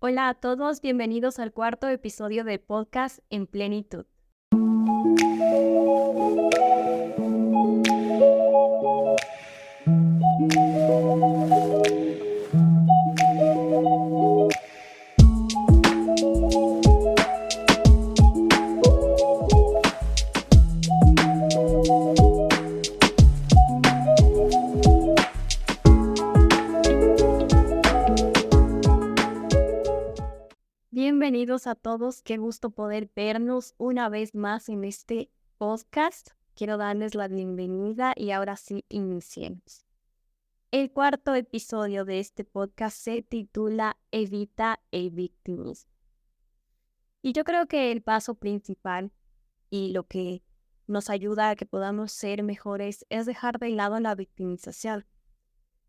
Hola a todos, bienvenidos al cuarto episodio del podcast En Plenitud. Bienvenidos a todos, qué gusto poder vernos una vez más en este podcast. Quiero darles la bienvenida y ahora sí iniciemos. El cuarto episodio de este podcast se titula Evita el victimismo. Y yo creo que el paso principal y lo que nos ayuda a que podamos ser mejores es dejar de lado la victimización.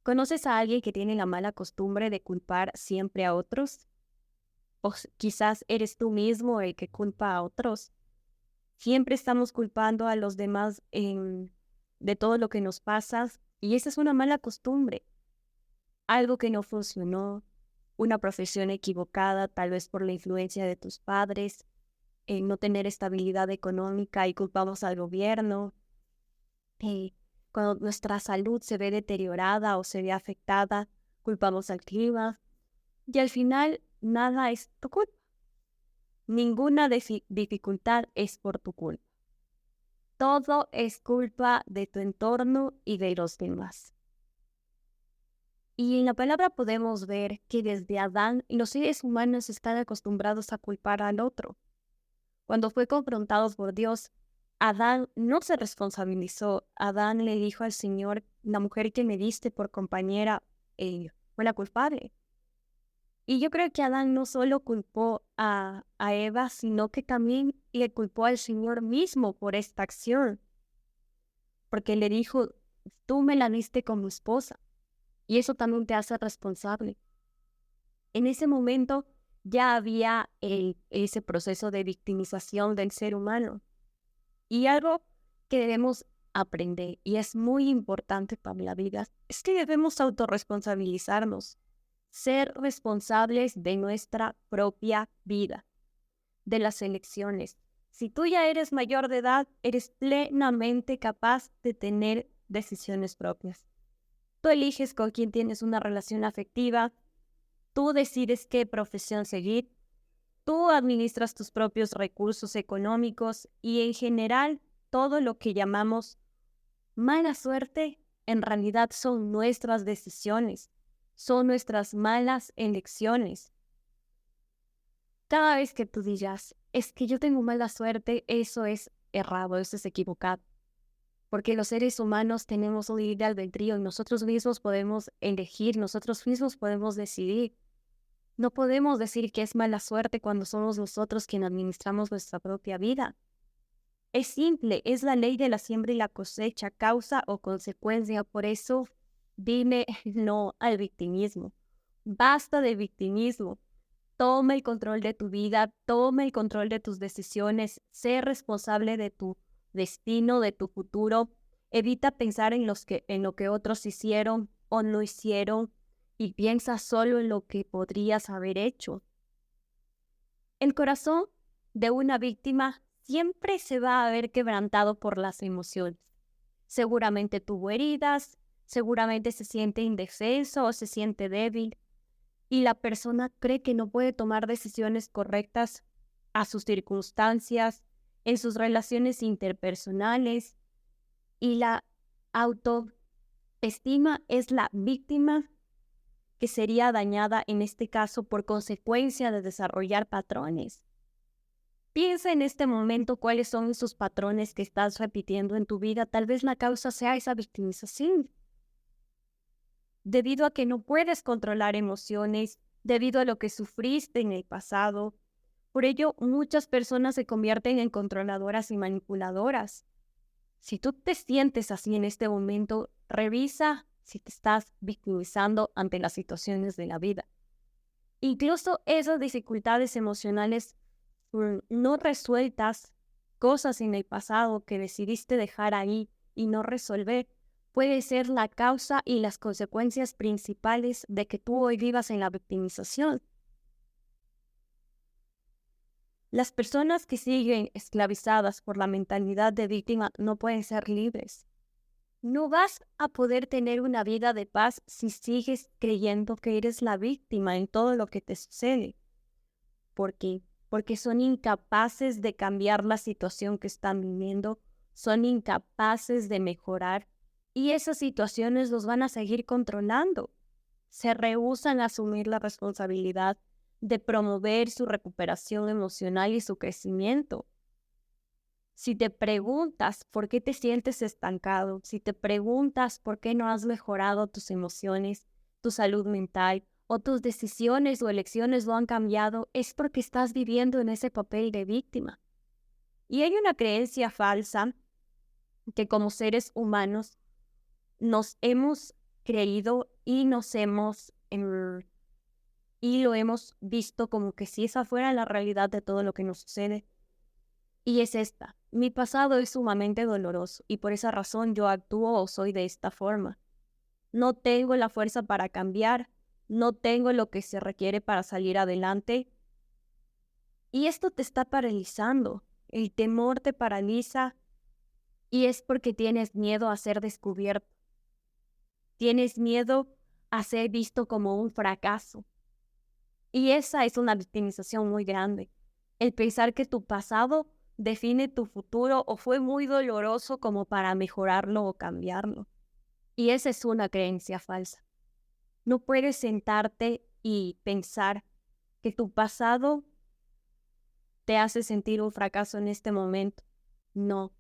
¿Conoces a alguien que tiene la mala costumbre de culpar siempre a otros? O quizás eres tú mismo el que culpa a otros. Siempre estamos culpando a los demás de todo lo que nos pasa y esa es una mala costumbre. Algo que no funcionó, una profesión equivocada, tal vez por la influencia de tus padres, no tener estabilidad económica y culpamos al gobierno. Cuando nuestra salud se ve deteriorada o se ve afectada, culpamos al clima y al final nada es tu culpa. Ninguna dificultad es por tu culpa. Todo es culpa de tu entorno y de los demás. Y en la palabra podemos ver que desde Adán los seres humanos están acostumbrados a culpar al otro. Cuando fue confrontado por Dios, Adán no se responsabilizó. Adán le dijo al Señor, la mujer que me diste por compañera fue la culpable. Y yo creo que Adán no solo culpó a Eva, sino que también le culpó al Señor mismo por esta acción. Porque le dijo, tú me la diste como esposa. Y eso también te hace responsable. En ese momento ya había ese proceso de victimización del ser humano. Y algo que debemos aprender, y es muy importante para la vida, es que debemos autorresponsabilizarnos. Ser responsables de nuestra propia vida, de las elecciones. Si tú ya eres mayor de edad, eres plenamente capaz de tener decisiones propias. Tú eliges con quién tienes una relación afectiva, tú decides qué profesión seguir, tú administras tus propios recursos económicos y en general todo lo que llamamos mala suerte en realidad son nuestras decisiones. Son nuestras malas elecciones. Cada vez que tú digas, es que yo tengo mala suerte, eso es errado, eso es equivocado. Porque los seres humanos tenemos un libre albedrío y nosotros mismos podemos elegir, nosotros mismos podemos decidir. No podemos decir que es mala suerte cuando somos nosotros quienes administramos nuestra propia vida. Es simple, es la ley de la siembra y la cosecha, causa o consecuencia. Por eso, dime no al victimismo. Basta de victimismo. Toma el control de tu vida, toma el control de tus decisiones, sé responsable de tu destino, de tu futuro. Evita pensar en lo que otros hicieron o no hicieron y piensa solo en lo que podrías haber hecho. El corazón de una víctima siempre se va a ver quebrantado por las emociones. Seguramente tuvo heridas, seguramente se siente indefenso o se siente débil y la persona cree que no puede tomar decisiones correctas a sus circunstancias, en sus relaciones interpersonales y la autoestima es la víctima que sería dañada en este caso por consecuencia de desarrollar patrones. Piensa en este momento cuáles son esos patrones que estás repitiendo en tu vida. Tal vez la causa sea esa victimización. Debido a que no puedes controlar emociones, debido a lo que sufriste en el pasado. Por ello, muchas personas se convierten en controladoras y manipuladoras. Si tú te sientes así en este momento, revisa si te estás victimizando ante las situaciones de la vida. Incluso esas dificultades emocionales no resueltas, cosas en el pasado que decidiste dejar ahí y no resolver, puede ser la causa y las consecuencias principales de que tú hoy vivas en la victimización. Las personas que siguen esclavizadas por la mentalidad de víctima no pueden ser libres. No vas a poder tener una vida de paz si sigues creyendo que eres la víctima en todo lo que te sucede. ¿Por qué? Porque son incapaces de cambiar la situación que están viviendo, son incapaces de mejorar y esas situaciones los van a seguir controlando. Se rehúsan a asumir la responsabilidad de promover su recuperación emocional y su crecimiento. Si te preguntas por qué te sientes estancado, si te preguntas por qué no has mejorado tus emociones, tu salud mental, o tus decisiones o elecciones no han cambiado, es porque estás viviendo en ese papel de víctima. Y hay una creencia falsa que como seres humanos nos hemos creído y y lo hemos visto como que si esa fuera la realidad de todo lo que nos sucede. Y es esta: mi pasado es sumamente doloroso y por esa razón yo actúo o soy de esta forma. No tengo la fuerza para cambiar, no tengo lo que se requiere para salir adelante. Y esto te está paralizando. El temor te paraliza y es porque tienes miedo a ser descubierto. Tienes miedo a ser visto como un fracaso. Y esa es una victimización muy grande. El pensar que tu pasado define tu futuro o fue muy doloroso como para mejorarlo o cambiarlo. Y esa es una creencia falsa. No puedes sentarte y pensar que tu pasado te hace sentir un fracaso en este momento. No,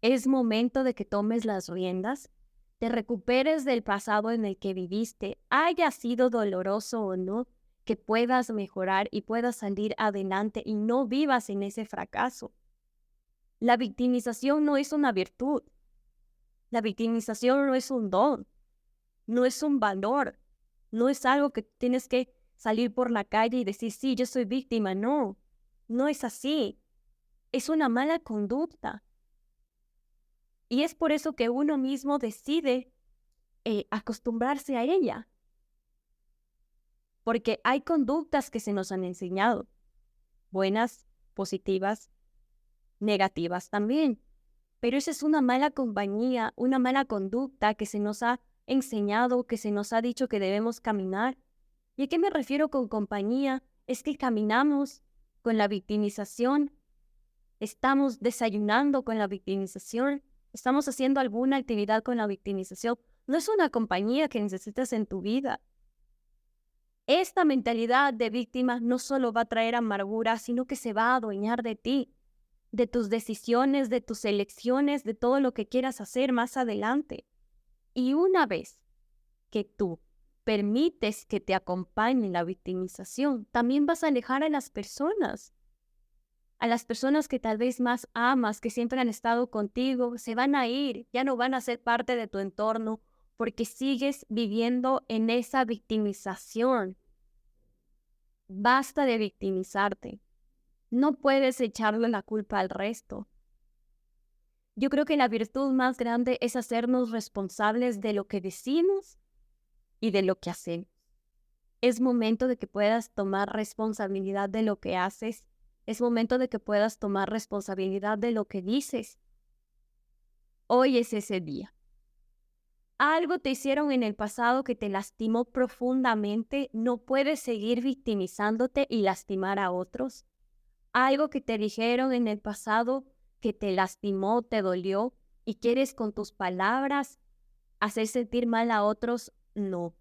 es momento de que tomes las riendas, te recuperes del pasado en el que viviste, haya sido doloroso o no, que puedas mejorar y puedas salir adelante y no vivas en ese fracaso. La victimización no es una virtud. La victimización no es un don, no es un valor, no es algo que tienes que salir por la calle y decir, sí, yo soy víctima. No, no es así. Es una mala conducta. Y es por eso que uno mismo decide acostumbrarse a ella. Porque hay conductas que se nos han enseñado, buenas, positivas, negativas también. Pero esa es una mala compañía, una mala conducta que se nos ha enseñado, que se nos ha dicho que debemos caminar. ¿Y a qué me refiero con compañía? Es que caminamos con la victimización, estamos desayunando con la victimización, estamos haciendo alguna actividad con la victimización. No es una compañía que necesitas en tu vida. Esta mentalidad de víctima no solo va a traer amargura, sino que se va a adueñar de ti, de tus decisiones, de tus elecciones, de todo lo que quieras hacer más adelante. Y una vez que tú permites que te acompañe la victimización, también vas a alejar a las personas que tal vez más amas, que siempre han estado contigo, se van a ir, ya no van a ser parte de tu entorno porque sigues viviendo en esa victimización. Basta de victimizarte. No puedes echarle la culpa al resto. Yo creo que la virtud más grande es hacernos responsables de lo que decimos y de lo que hacemos. Es momento de que puedas tomar responsabilidad de lo que haces. Es momento de que puedas tomar responsabilidad de lo que dices. Hoy es ese día. Algo te hicieron en el pasado que te lastimó profundamente. No puedes seguir victimizándote y lastimar a otros. Algo que te dijeron en el pasado que te lastimó, te dolió y quieres con tus palabras hacer sentir mal a otros. No,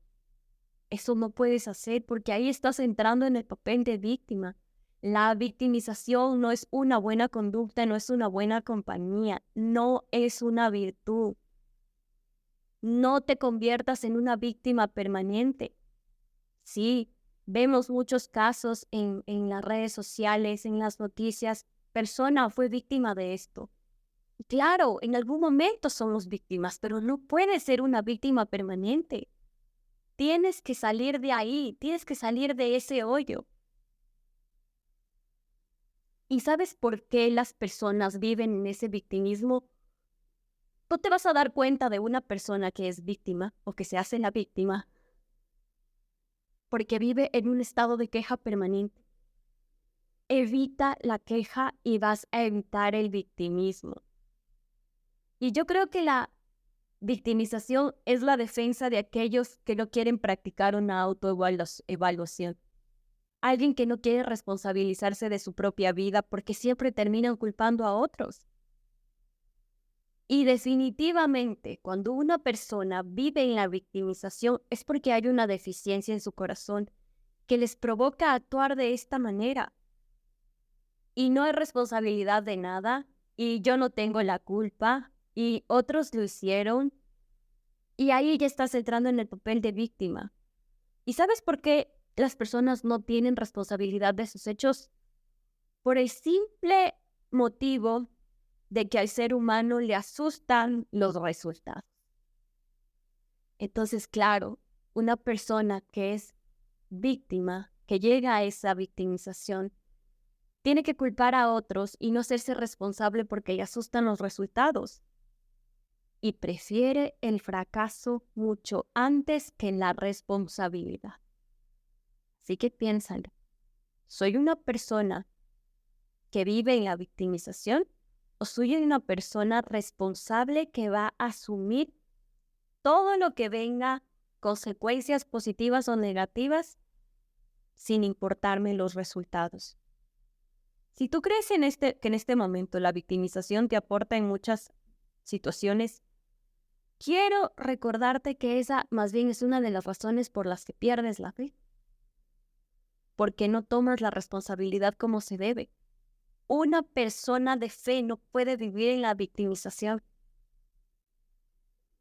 eso no puedes hacer porque ahí estás entrando en el papel de víctima. La victimización no es una buena conducta, no es una buena compañía, no es una virtud. No te conviertas en una víctima permanente. Sí, vemos muchos casos en las redes sociales, en las noticias. Persona fue víctima de esto. Claro, en algún momento somos víctimas, pero no puedes ser una víctima permanente. Tienes que salir de ahí, tienes que salir de ese hoyo. ¿Y sabes por qué las personas viven en ese victimismo? Tú te vas a dar cuenta de una persona que es víctima o que se hace la víctima porque vive en un estado de queja permanente. evita la queja y vas a evitar el victimismo. Y yo creo que la victimización es la defensa de aquellos que no quieren practicar una autoevaluación. Alguien que no quiere responsabilizarse de su propia vida porque siempre terminan culpando a otros. Y definitivamente, cuando una persona vive en la victimización es porque hay una deficiencia en su corazón que les provoca actuar de esta manera. Y no es responsabilidad de nada, y yo no tengo la culpa, y otros lo hicieron, y ahí ya estás entrando en el papel de víctima. ¿Y sabes por qué las personas no tienen responsabilidad de sus hechos? Por el simple motivo de que al ser humano le asustan los resultados. Entonces, claro, una persona que es víctima, que llega a esa victimización, tiene que culpar a otros y no hacerse responsable porque le asustan los resultados. Y prefiere el fracaso mucho antes que la responsabilidad. Así que piénsalo. ¿Soy una persona que vive en la victimización o soy una persona responsable que va a asumir todo lo que venga, consecuencias positivas o negativas, sin importarme los resultados? Si tú crees que en este momento la victimización te aporta en muchas situaciones, quiero recordarte que esa más bien es una de las razones por las que pierdes la fe. Porque no tomas la responsabilidad como se debe. Una persona de fe no puede vivir en la victimización.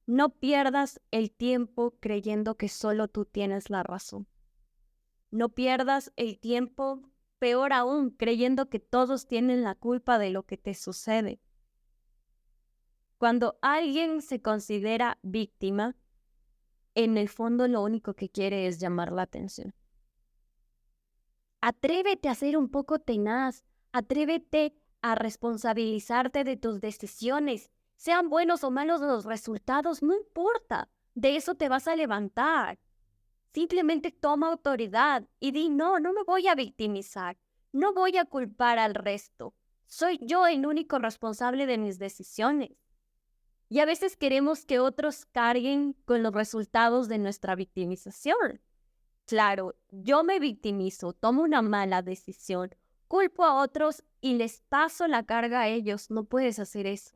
No pierdas el tiempo creyendo que solo tú tienes la razón. No pierdas el tiempo, peor aún, creyendo que todos tienen la culpa de lo que te sucede. Cuando alguien se considera víctima, en el fondo lo único que quiere es llamar la atención. Atrévete a ser un poco tenaz, atrévete a responsabilizarte de tus decisiones. Sean buenos o malos los resultados, no importa, de eso te vas a levantar. Simplemente toma autoridad y di, no me voy a victimizar, no voy a culpar al resto. Soy yo el único responsable de mis decisiones. Y a veces queremos que otros carguen con los resultados de nuestra victimización. Claro, yo me victimizo, tomo una mala decisión, culpo a otros y les paso la carga a ellos. No puedes hacer eso.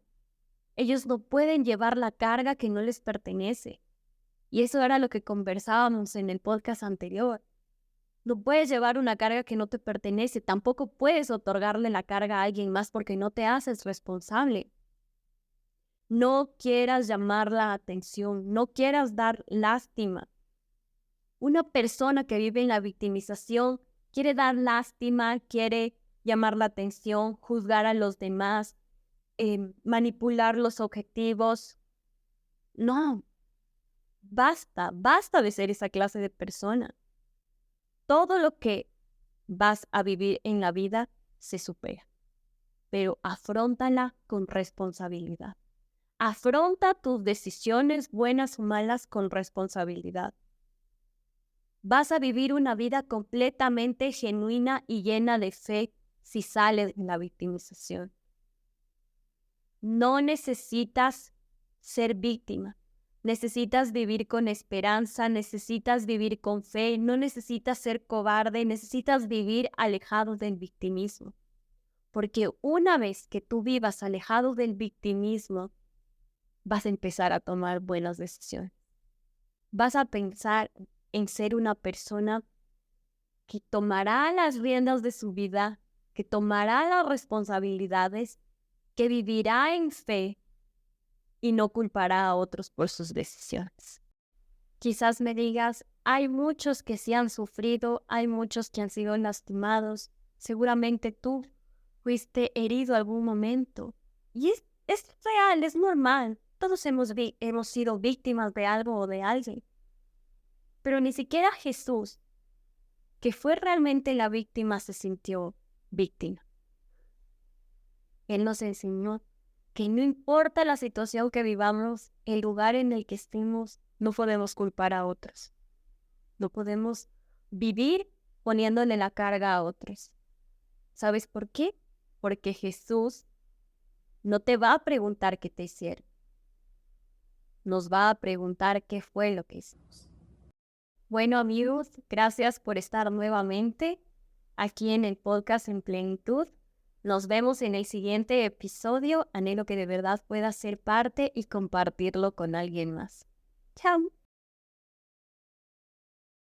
Ellos no pueden llevar la carga que no les pertenece. Y eso era lo que conversábamos en el podcast anterior. No puedes llevar una carga que no te pertenece. Tampoco puedes otorgarle la carga a alguien más porque no te haces responsable. No quieras llamar la atención, no quieras dar lástima. Una persona que vive en la victimización quiere dar lástima, quiere llamar la atención, juzgar a los demás, manipular los objetivos. No, basta de ser esa clase de persona. Todo lo que vas a vivir en la vida se supera, pero afróntala con responsabilidad. Afronta tus decisiones, buenas o malas, con responsabilidad. Vas a vivir una vida completamente genuina y llena de fe si sales de la victimización. No necesitas ser víctima. Necesitas vivir con esperanza, necesitas vivir con fe, no necesitas ser cobarde, necesitas vivir alejado del victimismo. Porque una vez que tú vivas alejado del victimismo, vas a empezar a tomar buenas decisiones. Vas a pensar en ser una persona que tomará las riendas de su vida, que tomará las responsabilidades, que vivirá en fe y no culpará a otros por sus decisiones. Quizás me digas, hay muchos que sí han sufrido, hay muchos que han sido lastimados, seguramente tú fuiste herido algún momento. Y es real, es normal. Todos hemos sido víctimas de algo o de alguien. Pero ni siquiera Jesús, que fue realmente la víctima, se sintió víctima. Él nos enseñó que no importa la situación que vivamos, el lugar en el que estemos, no podemos culpar a otros. No podemos vivir poniéndole la carga a otros. ¿Sabes por qué? Porque Jesús no te va a preguntar qué te hicieron, nos va a preguntar qué fue lo que hicimos. Bueno, amigos, gracias por estar nuevamente aquí en el podcast En Plenitud. Nos vemos en el siguiente episodio. Anhelo que de verdad puedas ser parte y compartirlo con alguien más. Chao.